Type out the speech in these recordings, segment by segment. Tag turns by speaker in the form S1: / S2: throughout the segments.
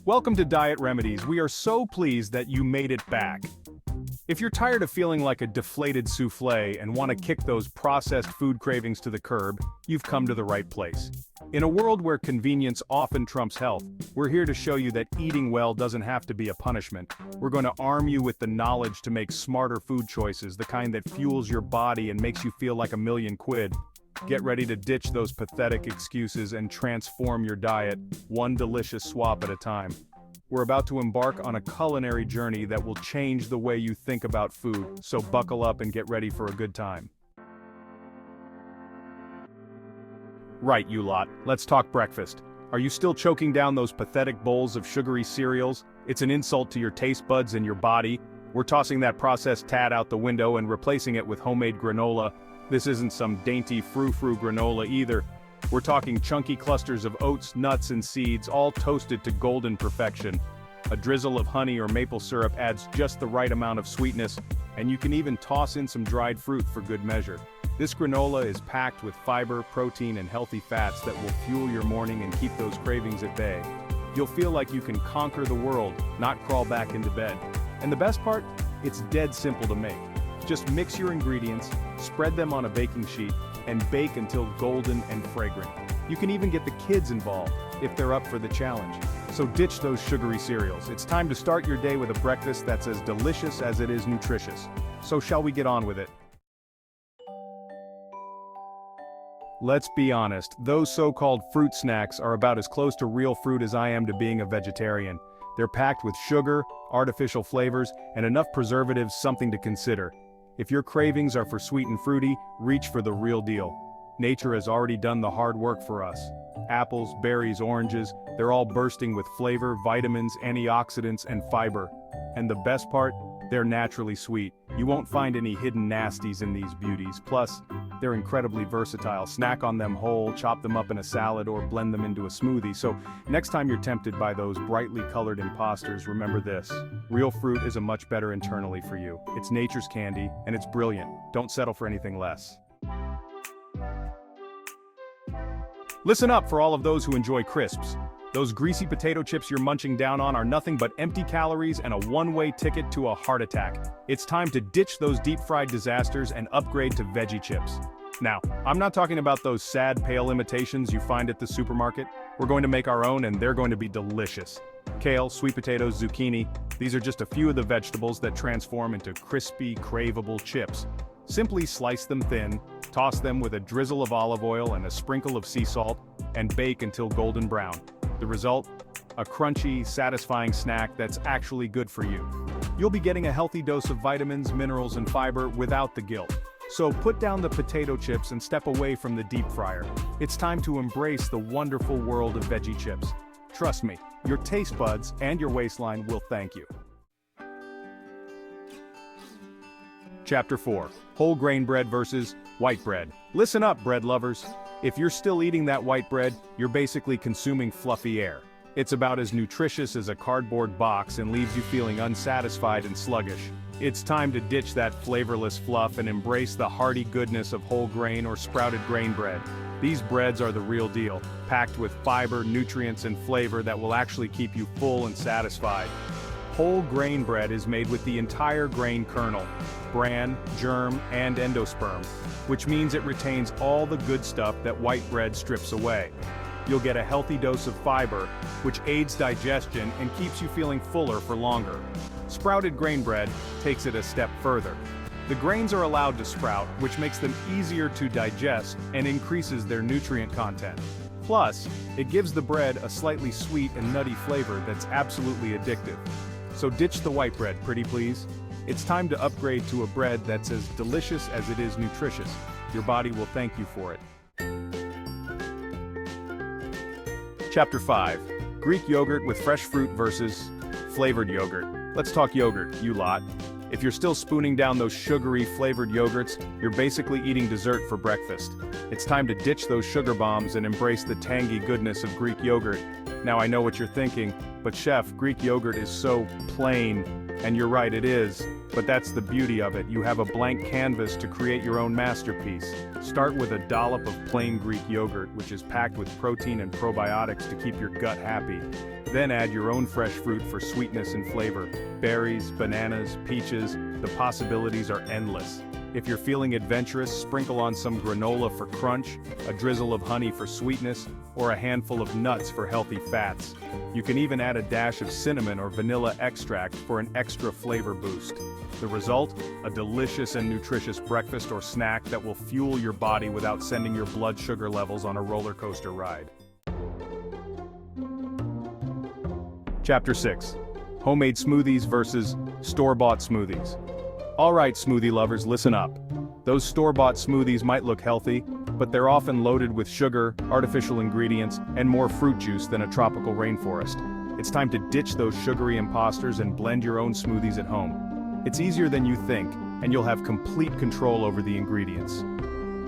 S1: Welcome to Diet-remidies. We are so pleased that you made it back. If you're tired of feeling like a deflated souffle and want to kick those processed food cravings to the curb, you've come to the right place. In a world where convenience often trumps health, we're here to show you that eating well doesn't have to be a punishment. We're going to arm you with the knowledge to make smarter food choices, the kind that fuels your body and makes you feel like £1,000,000. Get ready to ditch those pathetic excuses and transform your diet, one delicious swap at a time. We're about to embark on a culinary journey that will change the way you think about food, so buckle up and get ready for a good time. Right, you lot, let's talk breakfast. Are you still choking down those pathetic bowls of sugary cereals? It's an insult to your taste buds and your body. We're tossing that processed tad out the window and replacing it with homemade granola. This isn't some dainty frou-frou granola either. We're talking chunky clusters of oats, nuts, and seeds, all toasted to golden perfection. A drizzle of honey or maple syrup adds just the right amount of sweetness, and you can even toss in some dried fruit for good measure. This granola is packed with fiber, protein, and healthy fats that will fuel your morning and keep those cravings at bay. You'll feel like you can conquer the world, not crawl back into bed. And the best part? It's dead simple to make. Just mix your ingredients, spread them on a baking sheet, and bake until golden and fragrant. You can even get the kids involved, if they're up for the challenge. So ditch those sugary cereals. It's time to start your day with a breakfast that's as delicious as it is nutritious. So shall we get on with it? Let's be honest, those so-called fruit snacks are about as close to real fruit as I am to being a vegetarian. They're packed with sugar, artificial flavors, and enough preservatives, something to consider. If your cravings are for sweet and fruity, reach for the real deal. Nature has already done the hard work for us. Apples, berries, oranges, they're all bursting with flavor, vitamins, antioxidants, and fiber. And the best part? They're naturally sweet. You won't find any hidden nasties in these beauties. Plus, they're incredibly versatile. Snack on them whole, chop them up in a salad, or blend them into a smoothie. So, next time you're tempted by those brightly colored imposters, remember this. Real fruit is a much better internally for you. It's nature's candy, and it's brilliant. Don't settle for anything less. Listen up for all of those who enjoy crisps. Those greasy potato chips you're munching down on are nothing but empty calories and a one-way ticket to a heart attack. It's time to ditch those deep-fried disasters and upgrade to veggie chips. Now, I'm not talking about those sad, pale imitations you find at the supermarket. We're going to make our own, and they're going to be delicious. Kale, sweet potatoes, zucchini, these are just a few of the vegetables that transform into crispy, craveable chips. Simply slice them thin, toss them with a drizzle of olive oil and a sprinkle of sea salt, and bake until golden brown. The result? A crunchy, satisfying snack that's actually good for you. You'll be getting a healthy dose of vitamins, minerals, and fiber without the guilt. So put down the potato chips and step away from the deep fryer. It's time to embrace the wonderful world of veggie chips. Trust me, your taste buds and your waistline will thank you. Chapter 4. Whole grain bread versus white bread. Listen up, bread lovers. If you're still eating that white bread, you're basically consuming fluffy air. It's about as nutritious as a cardboard box and leaves you feeling unsatisfied and sluggish. It's time to ditch that flavorless fluff and embrace the hearty goodness of whole grain or sprouted grain bread. These breads are the real deal, packed with fiber, nutrients, and flavor that will actually keep you full and satisfied. Whole grain bread is made with the entire grain kernel, bran, germ, and endosperm, which means it retains all the good stuff that white bread strips away. You'll get a healthy dose of fiber, which aids digestion and keeps you feeling fuller for longer. Sprouted grain bread takes it a step further. The grains are allowed to sprout, which makes them easier to digest and increases their nutrient content. Plus, it gives the bread a slightly sweet and nutty flavor that's absolutely addictive. So ditch the white bread, pretty please. It's time to upgrade to a bread that's as delicious as it is nutritious. Your body will thank you for it. Chapter 5. Greek yogurt with fresh fruit versus flavored yogurt. Let's talk yogurt, you lot. If you're still spooning down those sugary, flavored yogurts, you're basically eating dessert for breakfast. It's time to ditch those sugar bombs and embrace the tangy goodness of Greek yogurt. Now I know what you're thinking, but chef, Greek yogurt is so plain. And you're right, it is. But that's the beauty of it. You have a blank canvas to create your own masterpiece. Start with a dollop of plain Greek yogurt, which is packed with protein and probiotics to keep your gut happy. Then add your own fresh fruit for sweetness and flavor. Berries, bananas, peaches, the possibilities are endless. If you're feeling adventurous, sprinkle on some granola for crunch, a drizzle of honey for sweetness, or a handful of nuts for healthy fats. You can even add a dash of cinnamon or vanilla extract for an extra flavor boost. The result? A delicious and nutritious breakfast or snack that will fuel your body without sending your blood sugar levels on a roller coaster ride. Chapter 6. Homemade smoothies versus store-bought smoothies. Alright smoothie lovers, listen up. Those store-bought smoothies might look healthy, but they're often loaded with sugar, artificial ingredients, and more fruit juice than a tropical rainforest. It's time to ditch those sugary imposters and blend your own smoothies at home. It's easier than you think, and you'll have complete control over the ingredients.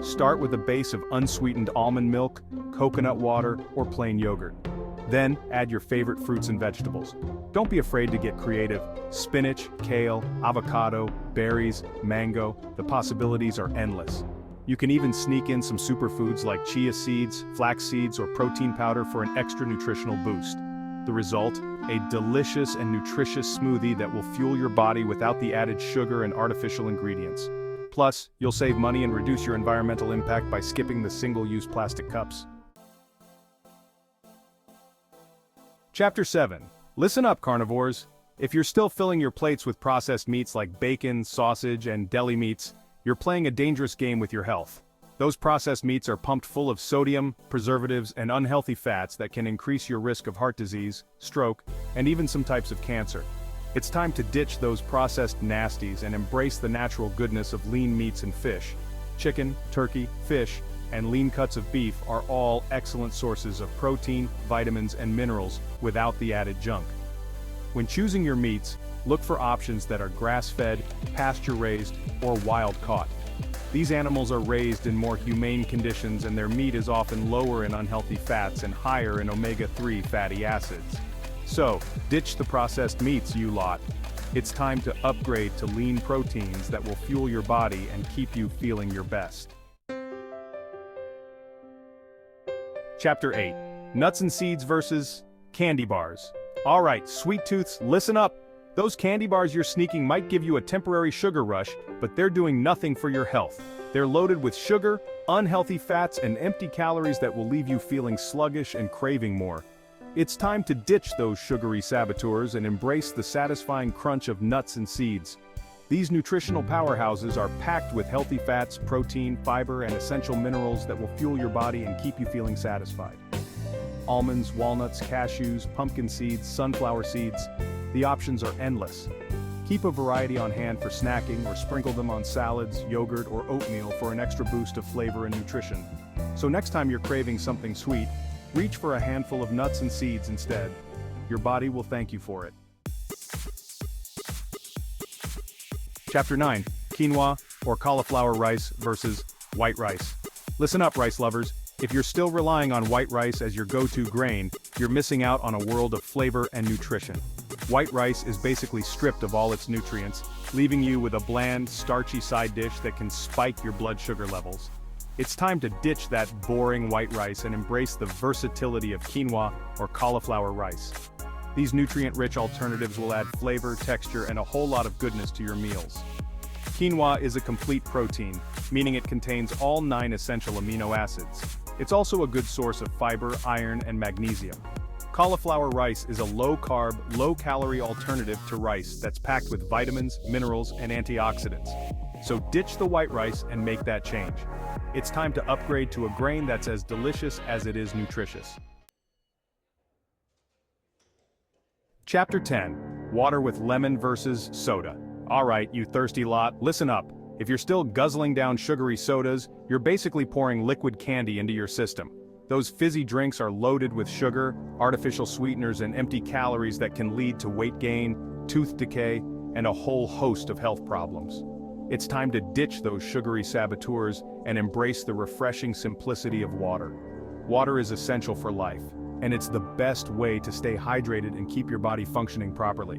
S1: Start with a base of unsweetened almond milk, coconut water, or plain yogurt. Then, add your favorite fruits and vegetables. Don't be afraid to get creative. Spinach, kale, avocado, berries, mango, the possibilities are endless. You can even sneak in some superfoods like chia seeds, flax seeds, or protein powder for an extra nutritional boost. The result? A delicious and nutritious smoothie that will fuel your body without the added sugar and artificial ingredients. Plus, you'll save money and reduce your environmental impact by skipping the single-use plastic cups. Chapter 7. Listen up, carnivores. If you're still filling your plates with processed meats like bacon, sausage, and deli meats, you're playing a dangerous game with your health. Those processed meats are pumped full of sodium, preservatives, and unhealthy fats that can increase your risk of heart disease, stroke, and even some types of cancer. It's time to ditch those processed nasties and embrace the natural goodness of lean meats and fish. Chicken, turkey, fish, and lean cuts of beef are all excellent sources of protein, vitamins, and minerals without the added junk. When choosing your meats, look for options that are grass-fed, pasture-raised, or wild-caught. These animals are raised in more humane conditions and their meat is often lower in unhealthy fats and higher in omega-3 fatty acids. So, ditch the processed meats, you lot. It's time to upgrade to lean proteins that will fuel your body and keep you feeling your best. Chapter 8. Nuts and seeds versus candy bars. Alright, sweet tooths, listen up. Those candy bars you're sneaking might give you a temporary sugar rush, but they're doing nothing for your health. They're loaded with sugar, unhealthy fats, and empty calories that will leave you feeling sluggish and craving more. It's time to ditch those sugary saboteurs and embrace the satisfying crunch of nuts and seeds. These nutritional powerhouses are packed with healthy fats, protein, fiber, and essential minerals that will fuel your body and keep you feeling satisfied. Almonds, walnuts, cashews, pumpkin seeds, sunflower seeds, the options are endless. Keep a variety on hand for snacking or sprinkle them on salads, yogurt, or oatmeal for an extra boost of flavor and nutrition. So next time you're craving something sweet, reach for a handful of nuts and seeds instead. Your body will thank you for it. Chapter 9. Quinoa, or cauliflower rice versus white rice. Listen up, rice lovers. If you're still relying on white rice as your go-to grain, you're missing out on a world of flavor and nutrition. White rice is basically stripped of all its nutrients, leaving you with a bland, starchy side dish that can spike your blood sugar levels. It's time to ditch that boring white rice and embrace the versatility of quinoa, or cauliflower rice. These nutrient-rich alternatives will add flavor, texture, and a whole lot of goodness to your meals. Quinoa is a complete protein, meaning it contains all 9 essential amino acids. It's also a good source of fiber, iron, and magnesium. Cauliflower rice is a low-carb, low-calorie alternative to rice that's packed with vitamins, minerals, and antioxidants. So ditch the white rice and make that change. It's time to upgrade to a grain that's as delicious as it is nutritious. Chapter 10. Water with lemon versus soda. Alright, you thirsty lot, listen up. If you're still guzzling down sugary sodas, you're basically pouring liquid candy into your system. Those fizzy drinks are loaded with sugar, artificial sweeteners, and empty calories that can lead to weight gain, tooth decay, and a whole host of health problems. It's time to ditch those sugary saboteurs and embrace the refreshing simplicity of water. Water is essential for life, and it's the best way to stay hydrated and keep your body functioning properly.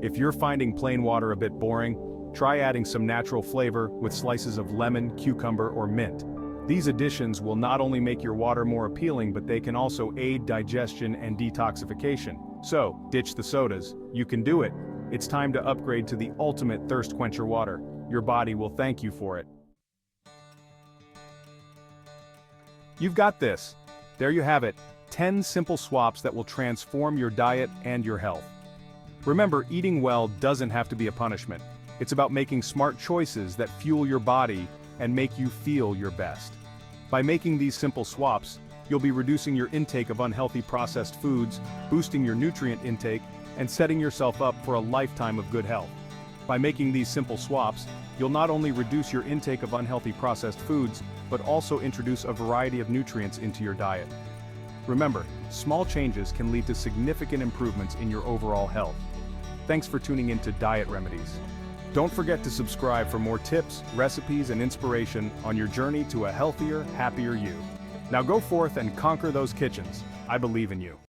S1: If you're finding plain water a bit boring, try adding some natural flavor with slices of lemon, cucumber, or mint. These additions will not only make your water more appealing, but they can also aid digestion and detoxification. So, ditch the sodas. You can do it. It's time to upgrade to the ultimate thirst quencher water. Your body will thank you for it. You've got this. There you have it, 10 simple swaps that will transform your diet and your health. Remember, eating well doesn't have to be a punishment. It's about making smart choices that fuel your body and make you feel your best. By making these simple swaps, you'll be reducing your intake of unhealthy processed foods, boosting your nutrient intake, and setting yourself up for a lifetime of good health. By making these simple swaps, you'll not only reduce your intake of unhealthy processed foods, but also introduce a variety of nutrients into your diet. Remember, small changes can lead to significant improvements in your overall health. Thanks for tuning in to Diet Remedies. Don't forget to subscribe for more tips, recipes, and inspiration on your journey to a healthier, happier you. Now go forth and conquer those kitchens. I believe in you.